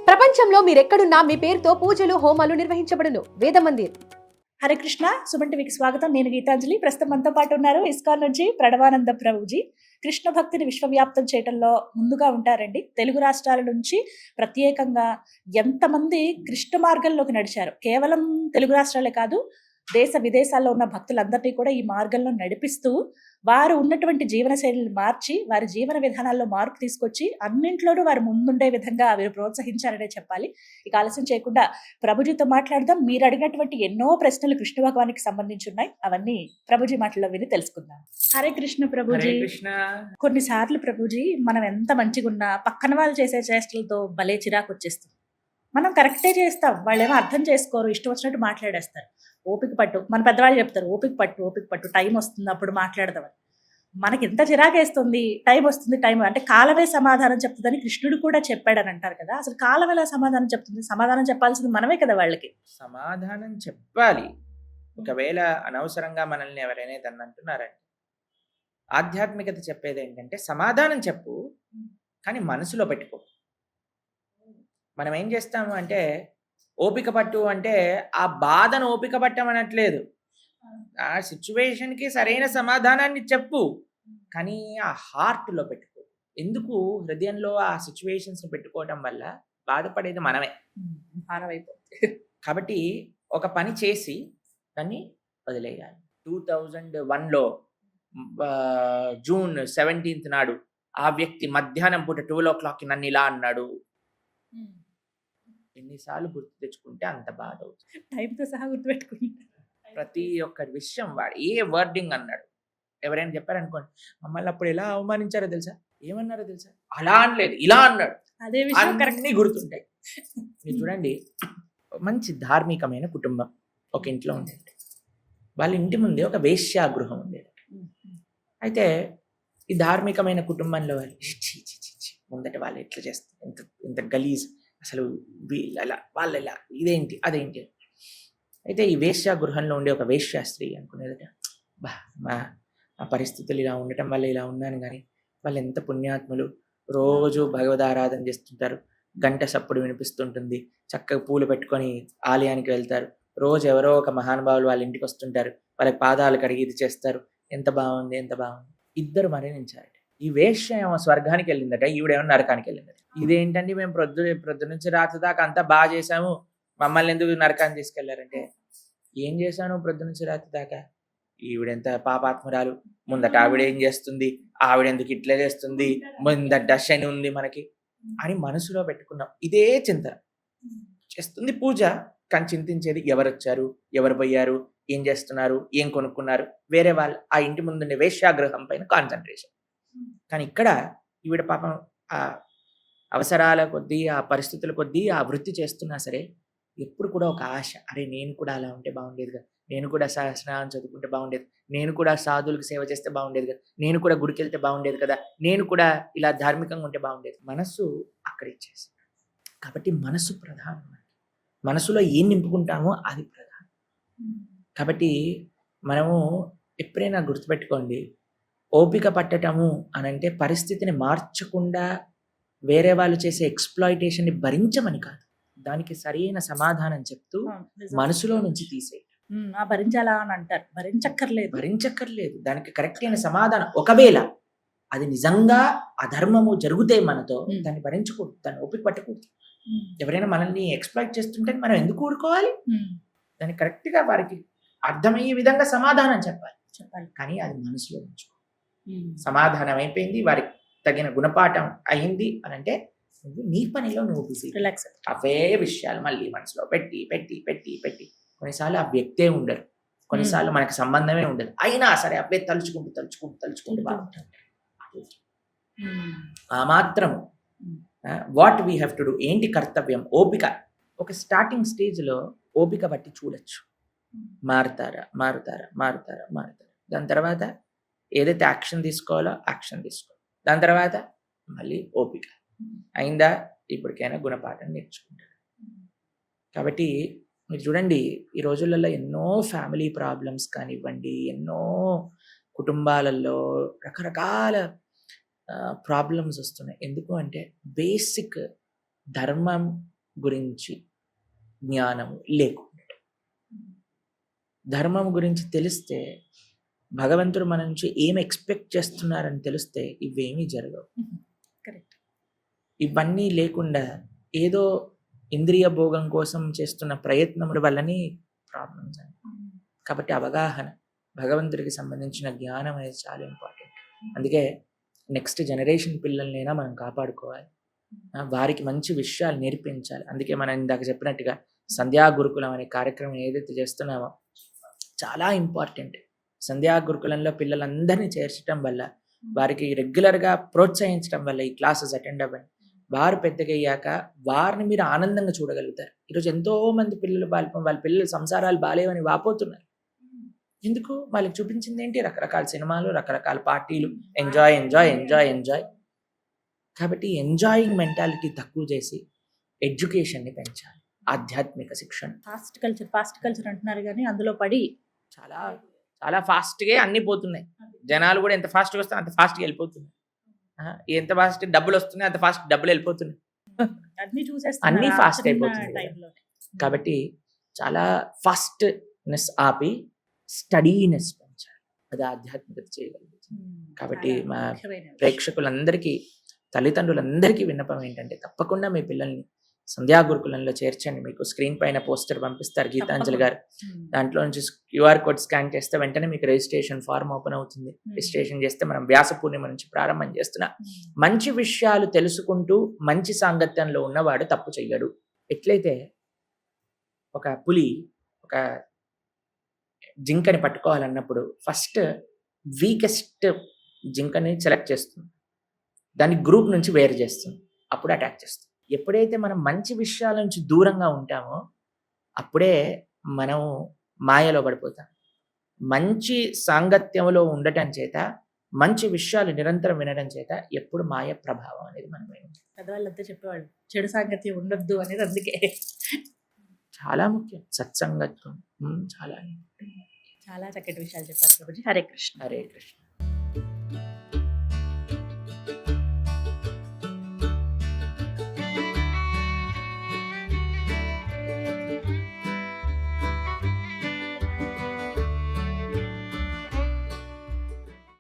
ప్రపంచంలో మీరెక్కడున్నా మీ పేరుతో పూజలు హోమాలు నిర్వహించబడును. వేద మందిర్. హరే కృష్ణ, సుమన్ టీవీకి స్వాగతం. నేను గీతాంజలి. ప్రస్తుతం మనతో పాటు ఉన్నారు ఇస్కాన్ నుంచి ప్రణవానంద ప్రభుజీ. కృష్ణ భక్తిని విశ్వవ్యాప్తం చేయడంలో ముందుగా ఉంటారండి. తెలుగు రాష్ట్రాల నుంచి ప్రత్యేకంగా ఎంతమంది కృష్ణ మార్గంలోకి నడిచారు. కేవలం తెలుగు రాష్ట్రాలే కాదు, దేశ విదేశాల్లో ఉన్న భక్తులందరినీ కూడా ఈ మార్గంలో నడిపిస్తూ వారు ఉన్నటువంటి జీవన శైలిని మార్చి వారి జీవన విధానాల్లో మార్పు తీసుకొచ్చి అన్నింట్లోనూ వారు ముందుండే విధంగా వీరు ప్రోత్సహించారనే చెప్పాలి. ఇక ఆలస్యం చేయకుండా ప్రభుజీతో మాట్లాడదాం. మీరు అడిగినటువంటి ఎన్నో ప్రశ్నలు కృష్ణ భగవానికి సంబంధించి ఉన్నాయి. అవన్నీ ప్రభుజీ మాటల్లో విని తెలుసుకుందాం. హరే కృష్ణ ప్రభుజీ. కొన్నిసార్లు ప్రభుజీ మనం ఎంత మంచిగా ఉన్నా పక్కన వాళ్ళు చేసే చేష్టలతో భలే చిరాకు వచ్చేస్తుంది. మనం కరెక్టే చేస్తాం, వాళ్ళేమో అర్థం చేసుకోరు, ఇష్టం వచ్చినట్టు మాట్లాడేస్తారు. ఓపిక పట్టు, మన పెద్దవాళ్ళు చెప్తారు, ఓపిక పట్టు, టైం వస్తుంది అప్పుడు మాట్లాడదామని. మనకి ఎంత చిరాకేస్తుంది, టైం వస్తుంది, టైం అంటే కాలమే సమాధానం చెప్తుందని కృష్ణుడు కూడా చెప్పాడని అంటారు కదా. అసలు కాలం ఎలా సమాధానం చెప్తుంది? సమాధానం చెప్పాల్సింది మనమే కదా వాళ్ళకి. సమాధానం చెప్పాలి. ఒకవేళ అనవసరంగా మనల్ని ఎవరైనా ఏదన్నా అంటున్నారంటే ఆధ్యాత్మికత చెప్పేది ఏంటంటే సమాధానం చెప్పు, కానీ మనసులో పెట్టుకో. మనం ఏం చేస్తాము అంటే ఓపిక పట్టు అంటే ఆ బాధను ఓపిక పట్టమనట్లేదు, ఆ సిచ్యువేషన్కి సరైన సమాధానాన్ని చెప్పు, కానీ ఆ హార్ట్లో పెట్టుకో. ఎందుకు హృదయంలో ఆ సిచ్యువేషన్స్ని పెట్టుకోవడం వల్ల బాధపడేది మనమే. కాబట్టి ఒక పని చేసి దాన్ని వదిలేయాలి. 2001లో జూన్ 17 నాడు ఆ వ్యక్తి మధ్యాహ్నం పూట 12 o'clock నన్ను ఇలా అన్నాడు. ఎన్నిసార్లు గుర్తు తెచ్చుకుంటే అంత బాధ అవుతుంది. టైంతో సహా గుర్తుపెట్టుకుంటా. ప్రతి ఒక్క విషయం వాడు ఏ వర్డింగ్ అన్నాడు. ఎవరైనా చెప్పారనుకోండి, మమ్మల్ని అప్పుడు ఎలా అవమానించారో తెలుసా, ఏమన్నారో తెలుసా, అలా అనలేదు, ఇలా అన్నాడు. అదే విషయం అన్నీ గుర్తుంటాయి. మీరు చూడండి, మంచి ధార్మికమైన కుటుంబం ఒక ఇంట్లో ఉండేది. వాళ్ళ ఇంటి ముందే ఒక వేశ్యాగృహం ఉండేది. అయితే ఈ ధార్మికమైన కుటుంబంలో వాళ్ళు ముందట వాళ్ళు ఎట్లా చేస్తారు, ఇంత గలీజ్, అసలు వీళ్ళ వాళ్ళ ఇదేంటి అదేంటి. అయితే ఈ వేశ్యా గృహంలో ఉండే ఒక వేశ్యా స్త్రీ అనుకునేదట, మా పరిస్థితులు ఇలా ఉండటం వల్ల ఇలా ఉన్నాను, కానీ వాళ్ళు ఎంత పుణ్యాత్ములు, రోజు భగవదారాధన చేస్తుంటారు, గంట సప్పుడు వినిపిస్తుంటుంది, చక్కగా పూలు పెట్టుకొని ఆలయానికి వెళ్తారు, రోజు ఎవరో ఒక మహానుభావులు వాళ్ళ ఇంటికి వస్తుంటారు, వాళ్ళకి పాదాలు కడిగి ఇది చేస్తారు, ఎంత బాగుంది ఎంత బాగుంది. ఇద్దరు మరణించారట. ఈ వేశ్య ఏమో స్వర్గానికి వెళ్ళిందట, ఈవిడేమో నరకానికి వెళ్ళిందట. ఇదేంటండి, మేము ప్రొద్దు నుంచి రాత్రి దాకా అంతా బాగా చేసాము, మమ్మల్ని ఎందుకు నరకాన్ని తీసుకెళ్లారంటే, ఏం చేశాను ప్రొద్దు నుంచి రాత్రి దాకా, ఈవిడెంత పాపాత్మురాలు, ముందట ఆవిడేం చేస్తుంది, ఆవిడెందుకు ఇట్లా చేస్తుంది, ముందట శని ఉంది మనకి అని మనసులో పెట్టుకున్నాం. ఇదే చింతన చేస్తుంది పూజ, కానీ చింతించేది ఎవరు వచ్చారు, ఎవరు పోయారు, ఏం చేస్తున్నారు, ఏం కొనుక్కున్నారు, వేరే వాళ్ళు ఆ ఇంటి ముందుండే వేశ్యాగృహం పైన కాన్సన్ట్రేషన్. కానీ ఇక్కడ ఈవిడ పాపం ఆ అవసరాల కొద్దీ, ఆ పరిస్థితుల కొద్దీ ఆ వృత్తి చేస్తున్నా సరే ఎప్పుడు కూడా ఒక ఆశ, అరే నేను కూడా అలా ఉంటే బాగుండేది కదా, నేను కూడా సహస్రనామం చదువుకుంటే బాగుండేది, నేను కూడా సాధువులకు సేవ చేస్తే బాగుండేది కదా, నేను కూడా గుడికి వెళ్తే బాగుండేది కదా, నేను కూడా ఇలా ధార్మికంగా ఉంటే బాగుండేది. మనసు అక్కడ ఇచ్చేసి. కాబట్టి మనసు ప్రధానం. మనసులో ఏం నింపుకుంటామో అది ప్రధానం. కాబట్టి మనము ఎప్పుడైనా గుర్తుపెట్టుకోండి, ఓపిక పట్టటము అనంటే పరిస్థితిని మార్చకుండా వేరే వాళ్ళు చేసే ఎక్స్‌ప్లాయిటేషన్ని భరించమని కాదు, దానికి సరైన సమాధానం చెప్తూ మనసులో నుంచి తీసేయి. భరించాలా అని అంటారు, భరించక్కర్లేదు. దానికి కరెక్ట్ అయిన సమాధానం. ఒకవేళ అది నిజంగా అధర్మము జరిగితే మనతో దాన్ని భరించకూడదు, దాన్ని ఓపిక పట్టకూడదు. ఎవరైనా మనల్ని ఎక్స్‌ప్లాయిట్ చేస్తుంటే మనం ఎందుకు ఊరుకోవాలి? దాన్ని కరెక్ట్గా వారికి అర్థమయ్యే విధంగా సమాధానం చెప్పాలి. కానీ అది మనసులో ఉంచుకో. సమాధానం అయిపోయింది, వారికి తగిన గుణపాఠం అయింది అని అంటే నువ్వు నీ పనిలో నువ్వు బిజీ, రిలాక్స్. అవే విషయాలు మళ్ళీ మనసులో పెట్టి పెట్టి పెట్టి పెట్టి కొన్నిసార్లు ఆ వ్యక్తే ఉండరు, కొన్నిసార్లు మనకి సంబంధమే ఉండదు, అయినా సరే అవే తలుచుకుంటూ బాగుంటుంది. ఆ మాత్రం what we have to do, ఏంటి కర్తవ్యం, ఓపిక. ఒక స్టార్టింగ్ స్టేజ్లో ఓపిక బట్టి చూడొచ్చు, మారుతారా. దాని తర్వాత ఏదైతే యాక్షన్ తీసుకోవాలో యాక్షన్ తీసుకోవాలి. దాని తర్వాత మళ్ళీ ఓపిక అయిందా, ఇప్పటికైనా గుణపాఠం నేర్చుకుంటారు. కాబట్టి మీరు చూడండి, ఈ రోజులలో ఎన్నో ఫ్యామిలీ ప్రాబ్లమ్స్ కానివ్వండి, ఎన్నో కుటుంబాలలో రకరకాల ప్రాబ్లమ్స్ వస్తున్నాయి. ఎందుకు అంటే బేసిక్ ధర్మం గురించి జ్ఞానం లేకుండా, ధర్మం గురించి తెలిస్తే, భగవంతుడు మన నుంచి ఏం ఎక్స్పెక్ట్ చేస్తున్నారని తెలిస్తే ఇవేమీ జరగవు. కరెక్ట్. ఇవన్నీ లేకుండా ఏదో ఇంద్రియ భోగం కోసం చేస్తున్న ప్రయత్నముల వల్లనే ప్రాబ్లమ్స్ అని. కాబట్టి అవగాహన, భగవంతుడికి సంబంధించిన జ్ఞానం అనేది చాలా ఇంపార్టెంట్. అందుకే నెక్స్ట్ జనరేషన్ పిల్లల్నైనా మనం కాపాడుకోవాలి, వారికి మంచి విషయాలు నేర్పించాలి. అందుకే మనం ఇందాక చెప్పినట్టుగా సంధ్యా గురుకులం అనే కార్యక్రమం ఏదైతే చేస్తున్నామో చాలా ఇంపార్టెంట్. సంధ్యా గురుకులంలో పిల్లలందరినీ చేర్చడం వల్ల, వారికి రెగ్యులర్గా ప్రోత్సహించడం వల్ల, ఈ క్లాసెస్ అటెండ్ అవ్వండి, వారు పెద్దగయ్యాక వారిని మీరు ఆనందంగా చూడగలుగుతారు. ఈరోజు ఎంతో మంది పిల్లలు వాళ్ళ పిల్లల సంసారాలు బాలేవని వాపోతున్నారు. ఎందుకు? వాళ్ళకి చూపించింది ఏంటి? రకరకాల సినిమాలు, రకరకాల పార్టీలు, ఎంజాయ్ ఎంజాయ్ ఎంజాయ్ ఎంజాయ్. కాబట్టి ఎంజాయింగ్ మెంటాలిటీ తక్కువ చేసి ఎడ్యుకేషన్ని పెంచాలి, ఆధ్యాత్మిక శిక్షణ. ఫాస్ట్ కల్చర్ అంటున్నారు కానీ అందులో పడి చాలా చాలా ఫాస్ట్గా అన్నీ పోతున్నాయి. జనాలు కూడా ఎంత ఫాస్ట్గా వస్తే అంత ఫాస్ట్గా వెళ్ళిపోతున్నాయి. ఎంత ఫాస్ట్ డబ్బులు వస్తున్నాయి అంత ఫాస్ట్ డబ్బులు వెళ్ళిపోతున్నాయి. అన్నీ ఫాస్ట్ అయిపోతుంది. కాబట్టి చాలా ఫాస్ట్నెస్ ఆపి స్టడీనెస్ పెంచాలి, అది ఆధ్యాత్మికత చేయగలుగుతుంది. కాబట్టి మా ప్రేక్షకులందరికీ, తల్లిదండ్రులందరికీ విన్నపం ఏంటంటే తప్పకుండా మీ పిల్లల్ని సంధ్యా గురుకులంలో చేర్చండి. మీకు స్క్రీన్ పైన పోస్టర్ పంపిస్తారు గీతాంజలి గారు, దాంట్లో నుంచి క్యూఆర్ కోడ్ స్కాన్ చేస్తే వెంటనే మీకు రిజిస్ట్రేషన్ ఫార్మ్ ఓపెన్ అవుతుంది. రిజిస్ట్రేషన్ చేస్తే మనం వ్యాస పూర్ణిమ నుంచి ప్రారంభం చేస్తున్నా. మంచి విషయాలు తెలుసుకుంటూ మంచి సాంగత్యంలో ఉన్నవాడు తప్పు చెయ్యడు. ఎట్లయితే ఒక పులి ఒక జింకని పట్టుకోవాలన్నప్పుడు ఫస్ట్ వీకెస్ట్ జింకని సెలెక్ట్ చేస్తుంది, దాన్ని గ్రూప్ నుంచి వేరు చేస్తుంది, అప్పుడు అటాక్ చేస్తుంది. ఎప్పుడైతే మనం మంచి విషయాల నుంచి దూరంగా ఉంటామో అప్పుడే మనం మాయలో పడిపోతాం. మంచి సాంగత్యంలో ఉండటం చేత, మంచి విషయాలు నిరంతరం వినడం చేత ఎప్పుడు మాయ ప్రభావం అనేది మనమే. పెద్దవాళ్ళంతా చెప్పేవాళ్ళు చెడు సాంగత్యం ఉండొద్దు అనేది, అందుకే చాలా ముఖ్యం సత్సంగత్వం. చాలా చాలా చక్కటి విషయాలు చెప్పారు ప్రభుజీ. హరే కృష్ణ. హరే కృష్ణ.